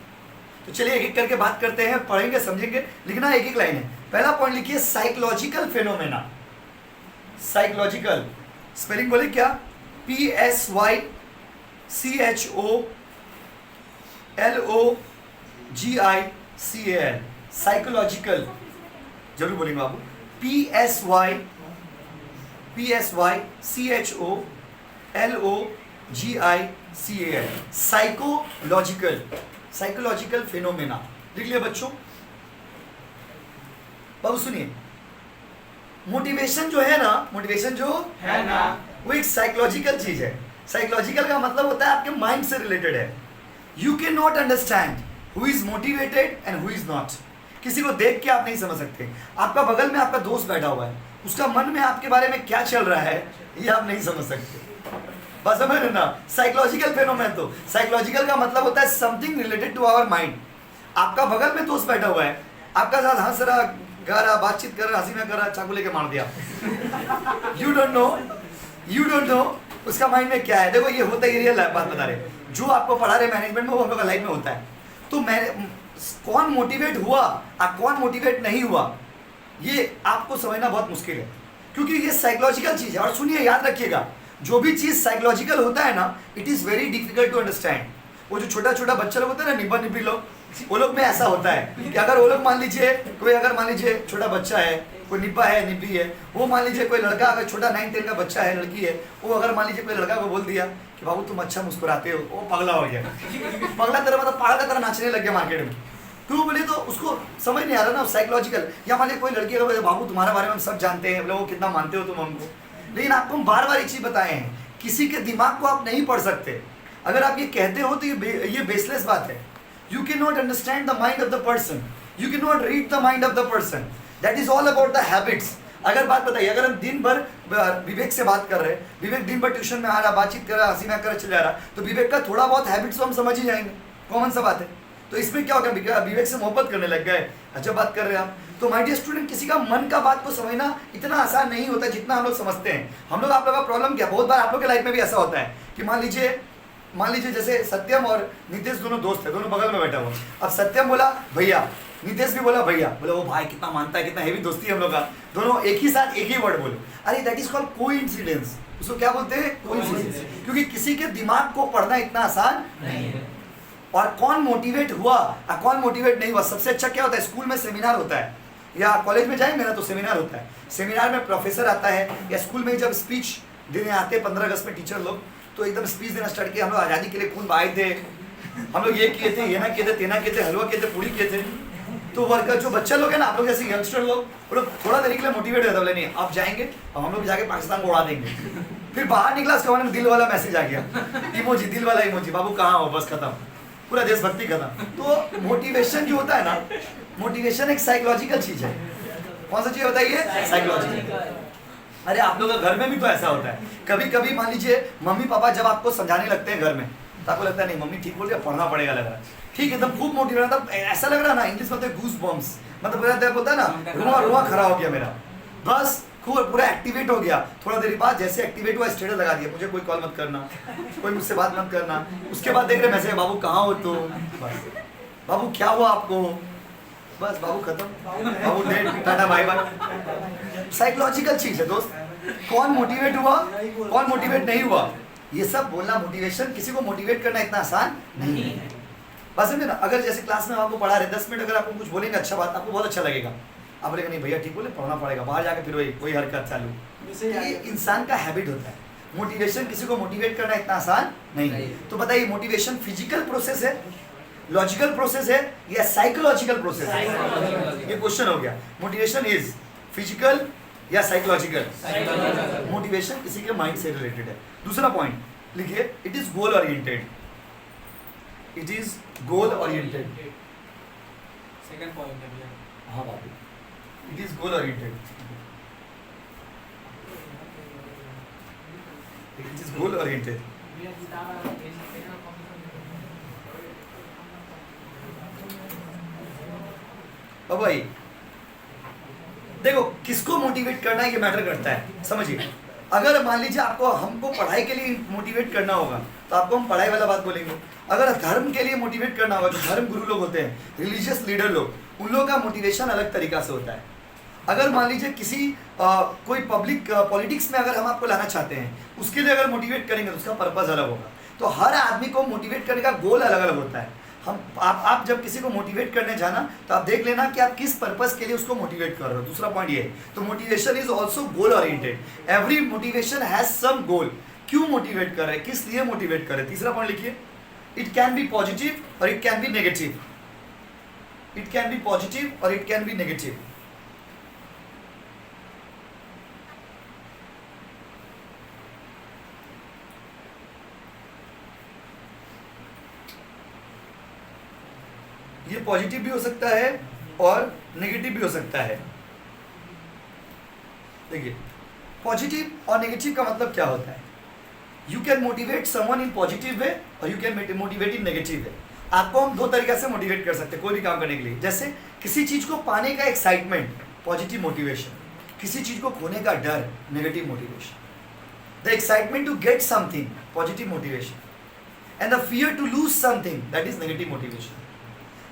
S1: तो चलिए एक एक करके बात करते हैं, पढ़ेंगे समझेंगे। लिखना एक एक लाइन है। पहला पॉइंट लिखिए साइकोलॉजिकल फेनोमेना। साइकोलॉजिकल स्पेलिंग बोले क्या? PSYCHOLOGICAL, साइकोलॉजिकल जरूर बोलेंगे बाबू। PSYCHOLOGICAL, psychological, psychological phenomena. लिख लिया बच्चों? बाबू सुनिए, मोटिवेशन जो है ना, मोटिवेशन जो है ना, वो एक साइकोलॉजिकल चीज है। साइकोलॉजिकल का मतलब होता है आपके माइंड से रिलेटेड है। You can not understand who is motivated and who is not. किसी को देख के आप नहीं समझ सकते। आपका बगल में आपका दोस्त बैठा हुआ है, उसका मन में आपके बारे में क्या चल रहा है ये आप नहीं समझ सकते। बस समझ रहे ना? Psychological phenomena. तो साइकोलॉजिकल का मतलब होता है something related to our mind. आपका बगल में दोस्त बैठा हुआ है, आपका साथ हंस रहा, गा रहा, बातचीत कर रहा, हंसी में कर रहा, चाकू लेके मार दिया। यू डोंट नो उसका माइंड में क्या है। देखो ये होता ही, रियल बात बता रहे, जो आपको पढ़ा रहे मैनेजमेंट में वो हम लोग का लाइफ में होता है। तो मैं कौन मोटिवेट हुआ और कौन मोटिवेट नहीं हुआ, ये आपको समझना बहुत मुश्किल है, क्योंकि ये साइकोलॉजिकल चीज है। और सुनिए, याद रखिएगा, जो भी चीज साइकोलॉजिकल होता है ना, it is very difficult to understand. वो जो छोटा छोटा बच्चा लोग होता है ना, निब्बा निब्बी लोग, वो लोग में ऐसा होता है कि अगर वो लोग मान लीजिए कोई, अगर मान लीजिए छोटा बच्चा है, कोई निब्बा है, निब्बी है, वो मान लीजिए कोई लड़का, अगर छोटा 9-10 का बच्चा है, लड़की है, वो अगर मान लीजिए कोई लड़का को बोल दिया कि बाबू तुम अच्छा मुस्कुराते हो, वो पगला हो गया। पगला तरह मतलब पागल तरह नाचने लग गया मार्केट में। तो बोले तो उसको समझ नहीं आ रहा ना, साइकोलॉजिकल। या मान लीजिए कोई लड़की अगर बाबू तुम्हारे बारे में हम सब जानते हैं, लोग कितना मानते हो तुम हमको, लेकिन आपको हम बार बार एक चीज बताए हैं किसी के दिमाग को आप नहीं पढ़ सकते। अगर आप ये कहते हो तो ये बेसलेस बात है। You can not understand the mind of the person, you can not read the mind of the person, that is all about the habits. अगर बात बताइए, अगर हम दिन भर विवेक से बात कर रहे हैं, विवेक दिन भर ट्यूशन में आ रहा, बातचीत कर रहा, हंसी मजाक कर चल जा रहा, तो विवेक का थोड़ा बहुत हैबिट्स तो हम समझ ही जाएंगे, कॉमन सा बात है। तो इसमें क्या हो गया, विवेक से मोहब्बत करने लग गए, अच्छा बात कर रहे हैं आप। तो माय डियर स्टूडेंट, किसी का मन का बात को समझना इतना आसान नहीं होता जितना हम लोग समझते हैं। हम लोग, आप लोग का प्रॉब्लम क्या, बहुत बार आप लोग के लाइफ में भी ऐसा होता है कि मान लीजिए जैसे सत्यम और नितेश दोनों दोस्त है, दोनों बगल में बैठा हुआ। अब सत्यम बोला भैया, नितेश भी बोला भैया, बोले वो भाई कितना मानता है, कितना हेवी दोस्ती है हम लोग का, दोनों एक ही साथ एक ही वर्ड बोले। अरे दैट इज कॉल्ड कोइंसिडेंस। उसको क्या बोलते हैं, कोइंसिडेंस, क्योंकि किसी के दिमाग को पढ़ना इतना आसान नहीं है। और कौन मोटिवेट हुआ और कौन मोटिवेट नहीं हुआ, सबसे अच्छा क्या होता है, स्कूल में सेमिनार होता है या कॉलेज में जाएंगे ना तो सेमिनार होता है। सेमिनार में प्रोफेसर आता है या स्कूल में जब स्पीच देने आते हैं 15 अगस्त में टीचर लोग, तो एकदम स्पीच देना स्टार्ट किया, हम लोग आज़ादी के लिए खून बहाए थे, हम लोग ये किए थे, ये ना किए थे, तेना किए थे, हलवा किए थे, पूरी किए थे। तो वर्कर जो बच्चा लोग है ना, आप लोग जैसे यंगस्टर लोग, वो लोग थोड़ा देर के लिए मोटिवेट होता है, बोले नहीं आप जाएंगे और हम लोग जाके पाकिस्तान को उड़ा देंगे। फिर बाहर निकला, उसके बाद में दिल वाला मैसेज आ गया, इमोजी, दिल वाला इमोजी, बाबू कहाँ हो, बस खत्म, पूरा देशभक्ति खत्म। तो मोटिवेशन जो होता है ना, मोटिवेशन एक साइकोलॉजिकल चीज है। कौन सा चीज होता है ये, साइकोलॉजिकल। अरे आप लोगों का घर में भी तो ऐसा होता है, कभी कभी मान लीजिए मम्मी पापा जब आपको समझाने लगते हैं घर में, तो आपको लगता है नहीं मम्मी ठीक बोल रही है, पढ़ना पड़ेगा, लग रहा है ठीक है, एकदम खूब मोटिवेट, मतलब ऐसा लग रहा है ना, इंग्लिश में गूस बम्स, मतलब बोलता है ना, रुआ खड़ा हो गया मेरा, बस खूब पूरा एक्टिवेट हो गया। थोड़ा देर बाद जैसे एक्टिवेट हुआ, स्टेटस लगा दिया, मुझे कोई कॉल मत करना, कोई मुझसे बात मत करना। उसके बाद देख रहे मैसेज, बाबू कहाँ हो तो, बस बाबू क्या हुआ आपको, बस बाबू खत्म, बाबू डेट, टाटा बाय बाय। साइकोलॉजिकल चीज है दोस्त, कौन मोटिवेट हुआ कौन मोटिवेट नहीं हुआ, ये सब बोलना मोटिवेशन, किसी को मोटिवेट करना इतना आसान नहीं है। बस समझे ना। अगर जैसे क्लास में आपको पढ़ा रहे 10 मिनट, अगर आपको कुछ बोलेंगे अच्छा बात, आपको बहुत अच्छा लगेगा, आप बोलेंगे नहीं भैया ठीक बोले, पढ़ना पड़ेगा, बाहर जाके फिर वही हरकत चालू। ये इंसान का हैबिट होता है। मोटिवेशन, किसी को मोटिवेट करना इतना आसान नहीं है। तो बताइए मोटिवेशन फिजिकल प्रोसेस है, लॉजिकल प्रोसेस है या साइकोलॉजिकल प्रोसेस है, ये क्वेश्चन हो गया। मोटिवेशन इज फिजिकल या साइकोलॉजिकल, मोटिवेशन किसी के माइंड से रिलेटेड है। दूसरा पॉइंट लिखिए, it is goal oriented, it is goal oriented.
S3: Second point है भैया,
S1: हाँ बाबू, it is goal oriented, it is goal oriented. अब भाई देखो, किसको मोटिवेट करना है ये मैटर करता है, समझिए। अगर मान लीजिए आपको, हमको पढ़ाई के लिए मोटिवेट करना होगा तो आपको हम पढ़ाई वाला बात बोलेंगे। अगर धर्म के लिए मोटिवेट करना होगा, जो धर्म गुरु लोग होते हैं, रिलीजियस लीडर लोग, उन लोगों का मोटिवेशन अलग तरीका से होता है। अगर मान लीजिए किसी कोई पब्लिक पॉलिटिक्स में अगर हम आपको लाना चाहते हैं, उसके लिए अगर मोटिवेट करेंगे तो उसका पर्पस अलग होगा। तो हर आदमी को मोटिवेट करने का गोल अलग अलग होता है। आप जब किसी को मोटिवेट करने जाना तो आप देख लेना कि आप किस पर्पस के लिए उसको मोटिवेट कर रहे हो। दूसरा पॉइंट ये है, तो motivation is also goal oriented. Every motivation has some goal. क्यों मोटिवेट कर रहे हैं, किस लिए मोटिवेट कर रहे हैं। तीसरा पॉइंट लिखिए, इट कैन बी पॉजिटिव और it can be negative, it can be positive और इट कैन बी नेगेटिव। ये पॉजिटिव भी हो सकता है और नेगेटिव भी हो सकता है। देखिए, पॉजिटिव और नेगेटिव का मतलब क्या होता है। You can motivate someone in positive way और you can motivate in negative way. आपको हम दो तरीके से मोटिवेट कर सकते हैं कोई भी काम करने के लिए। जैसे किसी चीज को पाने का एक्साइटमेंट, पॉजिटिव मोटिवेशन। किसी चीज को खोने का डर, negative motivation. The excitement to get something, positive motivation. And the fear to lose something, that is negative motivation.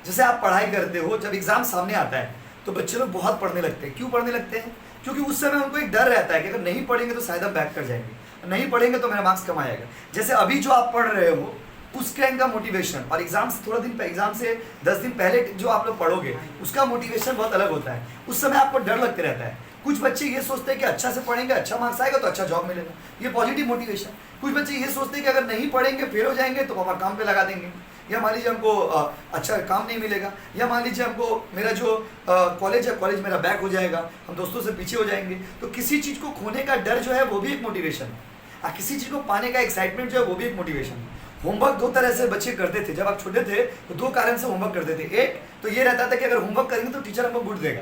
S1: जैसे आप पढ़ाई करते हो, जब एग्जाम सामने आता है तो बच्चे लोग बहुत पढ़ने लगते हैं। क्यों पढ़ने लगते हैं? क्योंकि उस समय उनको एक डर रहता है कि अगर नहीं पढ़ेंगे तो शायद हम बैक कर जाएंगे, नहीं पढ़ेंगे तो मेरा मार्क्स कम आएगा। जैसे अभी जो आप पढ़ रहे हो उस टाइम का मोटिवेशन और एग्जाम से थोड़ा दिन, एग्जाम से 10 दिन पहले जो आप लोग पढ़ोगे उसका मोटिवेशन बहुत अलग होता है। उस समय आपको डर लगते रहता है। कुछ बच्चे ये सोचते हैं कि अच्छा से पढ़ेंगे, अच्छा मार्क्स आएगा तो अच्छा जॉब मिलेगा, ये पॉजिटिव मोटिवेशन। कुछ बच्चे ये सोचते हैं कि अगर नहीं पढ़ेंगे फेल हो जाएंगे तो पापा काम पे लगा देंगे, या मान लीजिए हमको अच्छा काम नहीं मिलेगा, या मान लीजिए हमको मेरा जो कॉलेज है, कॉलेज मेरा बैक हो जाएगा, हम दोस्तों से पीछे हो जाएंगे। तो किसी चीज़ को खोने का डर जो है वो भी एक मोटिवेशन है। किसी चीज को पाने का एक्साइटमेंट जो है वो भी एक मोटिवेशन है। होमवर्क दो तरह से बच्चे करते थे। जब आप छोटे थे तो दो कारण से होमवर्क करते थे। एक तो ये रहता था कि अगर होमवर्क करेंगे तो टीचर हमको गुड देगा,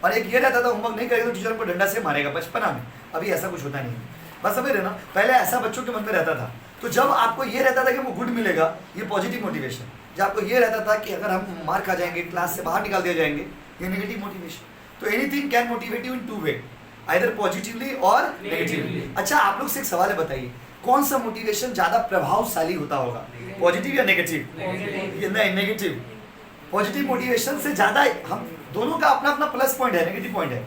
S1: और एक ये रहता था होमवर्क नहीं करेंगे तो टीचर हमको डंडा से मारेगा बचपना में। अभी ऐसा कुछ होता नहीं है, बस समझ रहे ना, पहले ऐसा बच्चों के मन में रहता था। तो जब आपको ये रहता था कि वो गुड मिलेगा, ये पॉजिटिव मोटिवेशन। जब आपको ये रहता था कि अगर हम मार खा जाएंगे, क्लास से बाहर निकाल दिया जाएंगे, ये नेगेटिव मोटिवेशन। तो anything can motivate you in two way, either positively और नेगेटिवली। अच्छा, आप लोग से एक सवाल है, बताइए कौन सा मोटिवेशन ज्यादा प्रभावशाली होता होगा, पॉजिटिव या नेगेटिव? ये नहीं, नेगेटिव। पॉजिटिव मोटिवेशन से ज्यादा, हम दोनों का अपना अपना प्लस पॉइंट है, नेगेटिव पॉइंट है,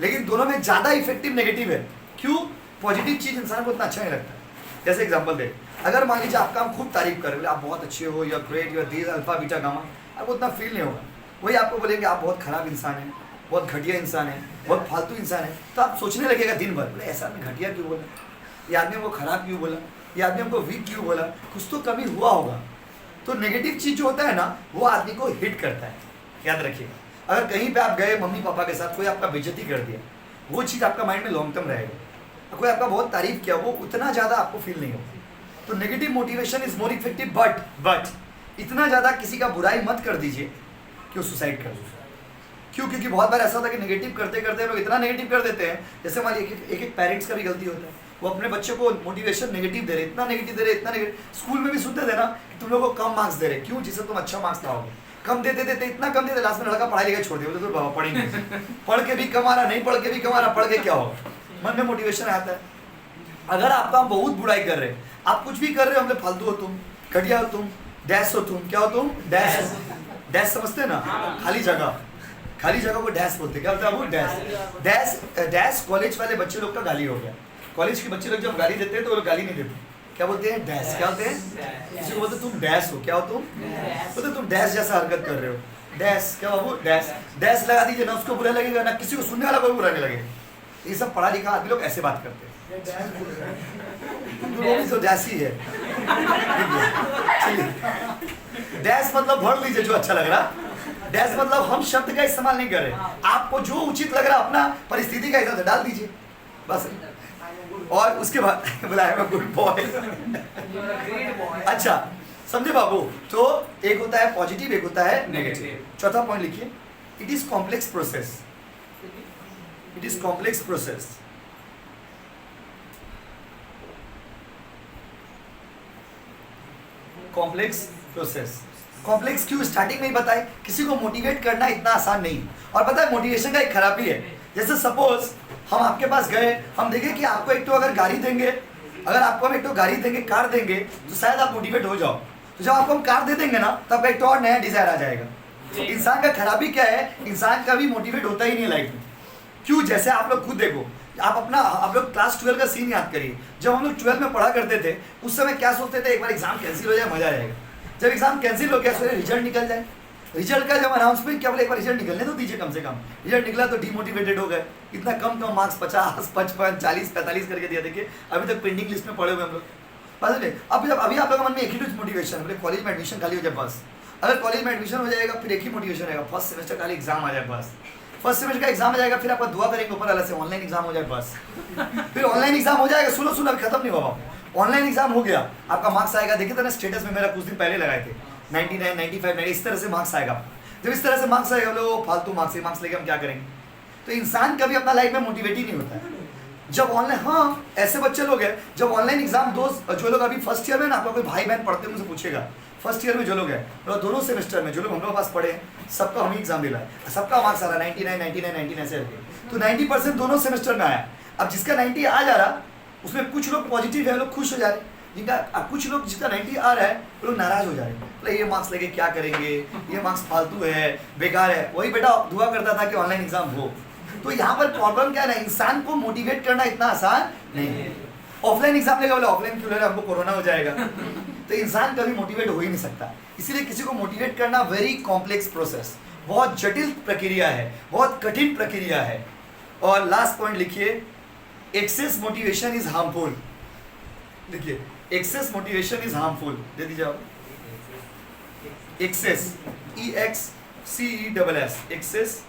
S1: लेकिन दोनों में ज्यादा इफेक्टिव नेगेटिव है। क्यों? पॉजिटिव चीज इंसान को उतना अच्छा नहीं लगता। जैसे एग्जांपल दे, अगर मान लीजिए आपका हम खूब तारीफ कर रहे हैं, आप बहुत अच्छे हो, you are great, you are this alpha beta gamma, आपको उतना फील नहीं होगा। वही आपको बोलेंगे आप बहुत खराब इंसान है, बहुत घटिया इंसान है, बहुत फालतू इंसान है, तो आप सोचने लगेगा दिन भर, बोले ऐसा आदमी घटिया क्यों बोला, ये आदमी हमको खराब क्यों बोला, ये आदमी हमको वीक क्यों बोला, कुछ तो कमी हुआ होगा। तो नेगेटिव चीज जो होता है ना, वो आदमी को हिट करता है, याद रखिएगा। अगर कहीं पे आप गए मम्मी पापा के साथ, कोई आपका बेइज्जती कर दिया, वो चीज़ आपका माइंड में लॉन्ग टर्म रहेगा। कोई आपका बहुत तारीफ किया, वो उतना ज़्यादा आपको फील नहीं होगा। तो negative motivation is more effective, but इतना ज़्यादा किसी का बुराई मत कर दीजिए कि वो सुसाइड कर दे। क्यों? क्योंकि बहुत बार ऐसा होता है कि नेगेटिव करते करते लोग इतना नेगेटिव कर देते हैं, जैसे मान लीजिए एक पेरेंट्स का भी गलती होता है, वो अपने बच्चे को मोटिवेशन नेगेटिव दे रहे, इतना नेगेटिव दे रहे, इतना नेगेटिव। स्कूल में भी सुनते थे ना कि तुम लोगों को कम मार्क्स दे रहे, क्यों? जिससे तुम अच्छा मार्क्स लाओगे। कम देते देते इतना कम देते, लास्ट में लड़का पढ़ाई लिखाई छोड़ दिया, बोले तो बाबा पढ़ेंगे, पढ़ के भी कम आ रहा, नहीं पढ़ के भी कम आ रहा, पढ़ के क्या होगा? मन में मोटिवेशन आता है। अगर आपका बहुत बुराई कर रहे हैं, आप कुछ भी कर रहे हो, हमने फालतू हो तुम, घटिया हो तुम, डैश हो तुम, क्या हो तुम? डैश हो। डैश समझते ना? खाली जगह, खाली जगह को डैश बोलते। क्या होता है वो? डैश। डैश डैश कॉलेज वाले बच्चे लोग का गाली हो गया। कॉलेज के बच्चे लोग जब गाली देते हैं तो वो लोग गाली नहीं देते, क्या बोलते हैं? डैश। क्या होते हैं? किसी को बोलते तुम डैश हो, क्या हो तुम? बोलते तुम डैश जैसा हरकत कर रहे हो, डैश। क्या बाबू? डैश। डैश लगा दीजिए ना, उसको बुरा लगेगा ना, किसी को सुनने वाला कोई बुरा नहीं लगेगा। ये सब पढ़ा लिखा आदमी लोग ऐसे बात करते हैं, तो डैश ही है। डैश मतलब भर लीजिए जो अच्छा लग रहा। डैश मतलब हम शब्द का इस्तेमाल नहीं कर रहे, आपको जो उचित लग रहा अपना परिस्थिति का हिसाब से डाल दीजिए बस। और उसके बाद बुलाया मैं गुड बॉय। अच्छा समझे बाबू? तो एक होता है पॉजिटिव, एक होता है नेगेटिव। चौथा पॉइंट लिखिए, it is complex process. It is complex process. Complex process. Complex क्यों? स्टार्टिंग में ही बताए, किसी को मोटिवेट करना इतना आसान नहीं। और पता है मोटिवेशन का एक खराबी है, जैसे सपोज हम आपके पास गए, हम देखें कि आपको एक तो अगर गाड़ी देंगे, अगर आपको हम एक तो गाड़ी देंगे, कार देंगे, तो शायद आप मोटिवेट हो जाओ। तो जब आपको हम कार दे देंगे ना, तब एक तो और नया डिजायर आ जाएगा। इंसान का खराबी क्या है? इंसान कभी मोटिवेट होता ही नहीं लाइफ में। क्यों? जैसे आप लोग खुद देखो, आप लोग क्लास 12 का सीन याद करिए। जब हम लोग 12 में पढ़ा करते थे, उस समय क्या सोचते थे? एक बार एग्जाम कैंसिल हो जाए, मजा आ जाएगा। जब एग्जाम कैंसिल हो गया, फिर रिजल्ट निकल जाए, रिजल्ट का जब अनाउंसमेंट, क्या बोले एक बार रिजल्ट निकलने तो दीजिए कम से कम। रिजल्ट निकला तो डिमोटिवेटेड हो गए, इतना कम मार्क्स, 50, 55, 40, 45 करके दिया। देखिए अभी तक पेंडिंग लिस्ट में पड़े हुए हम लोग। पता नहीं अभी आप लोगों के मन में एक ही मोटिवेशन, बोले कॉलेज में एडमिशन खाली हो जाए बस। अगर कॉलेज में एडमिशन हो जाएगा, फिर एक ही मोटिवेशन रहेगा, फर्स्ट सेमेस्टर खाली एग्जाम आ जाए बस। फर्स्ट सेमेस्टर का एग्जाम आ जाएगा, फिर आपका दुआ करेंगे ऊपर वाला से ऑनलाइन एग्जाम हो जाए बस। फिर ऑनलाइन एग्जाम हो जाएगा, सुनो खत्म नहीं हुआ, ऑनलाइन एग्जाम हो गया, आपका मार्क्स आएगा। देखिए था ना स्टेटस में मेरा कुछ दिन पहले लगाए थे, 99, 95, 90, इस तरह से मार्क्स आएगा। जब इस तरह से मार्क्स आएगा, लोग फालतू मार्क्स लेके हम क्या करेंगे? तो इंसान कभी अपना लाइफ में मोटिवेट ही नहीं होता है। जब ऑनलाइन, हाँ ऐसे बच्चे लोग हैं, जब ऑनलाइन एग्जाम जो लोग अभी फर्स्ट ईयर में ना, आपका कोई भाई बहन पढ़ते हैं उनसे पूछेगा, फर्स्ट ईयर में जो लोग हैं, और दोनों सेमेस्टर में जो लोग हम लोग पास पढ़े हैं, सबका हम ही एग्जाम दिला है, सबका मार्क्स आ रहा है 99, 99, 99 ऐसे करके। तो 90% दोनों सेमेस्टर में आया। अब जिसका 90 आ जा रहा, उसमें कुछ लोग पॉजिटिव है, लोग खुश हो जा रहे, कुछ लोग जिसका 90 आ रहा है वो लोग नाराज हो जा रहे हैं, बोले ये मार्क्स लेके क्या करेंगे, ये मार्क्स फालतू है, बेकार है। वही बेटा दुआ करता था कि ऑनलाइन एग्जाम हो। तो यहाँ पर प्रॉब्लम क्या है ना, इंसान को मोटिवेट करना इतना आसान नहीं है। ऑफलाइन एग्जाम लेगा, बोले ऑफलाइन क्यों ले रहे, हमको कोरोना हो जाएगा। तो इंसान कभी मोटिवेट हो ही नहीं सकता। इसीलिए किसी को मोटिवेट करना वेरी कॉम्प्लेक्स प्रोसेस, बहुत जटिल प्रक्रिया है, बहुत कठिन प्रक्रिया है। और लास्ट पॉइंट लिखिए, एक्सेस मोटिवेशन इज हार्मफुल। देखिए एक्सेस मोटिवेशन इज हार्मफुल, दे दीजिए आप। Excess, EXCESS, excess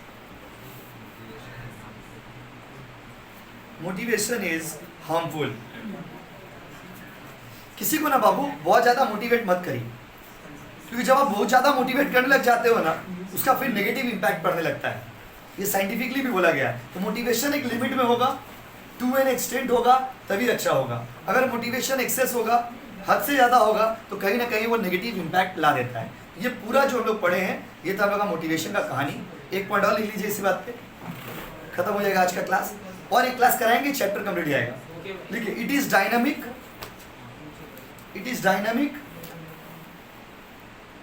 S1: motivation is harmful. किसी को ना बाबू बहुत ज़्यादा मोटिवेट मत करिए, क्योंकि जब आप बहुत ज़्यादा मोटिवेट करने लग जाते हो ना, उसका फिर नेगेटिव इम्पैक्ट पड़ने लगता है। ये साइंटिफिकली भी बोला गया है। तो मोटिवेशन एक लिमिट में होगा, टू एन एक्सटेंट होगा, तभी अच्छा होगा। अगर मोटिवेशन एक्सेस होगा, हद से ज़्यादा होगा, तो कहीं ना कहीं वो नेगेटिव इम्पैक्ट ला देता है। ये पूरा जो हम लोग पढ़े हैं, ये था हम लोग का मोटिवेशन का कहानी। एक पॉइंट और लिख लीजिए इसी बात पे, खत्म हो जाएगा आज का क्लास। और एक क्लास कराएंगे, चैप्टर कंप्लीट जाएगा। देखिए, it is dynamic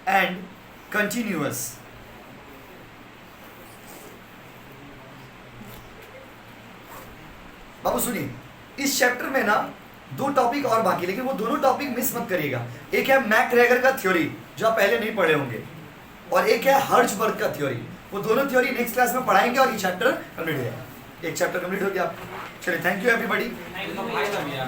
S1: and continuous. बाबू सुनिए, इस चैप्टर में ना 2 टॉपिक और बाकी, लेकिन वो दोनों टॉपिक मिस मत करिएगा। एक है मैकग्रेगर का थ्योरी, जो आप पहले नहीं पढ़े होंगे, और एक है हर्ट्जबर्ग का थ्योरी। वो दोनों थ्योरी नेक्स्ट क्लास में पढ़ाएंगे और ये चैप्टर कंप्लीट हो जाएगा। एक चैप्टर कंप्लीट हो गया। चलिए, थैंक यू एवरीबॉडी।
S3: नहीं तो भाई ना भैया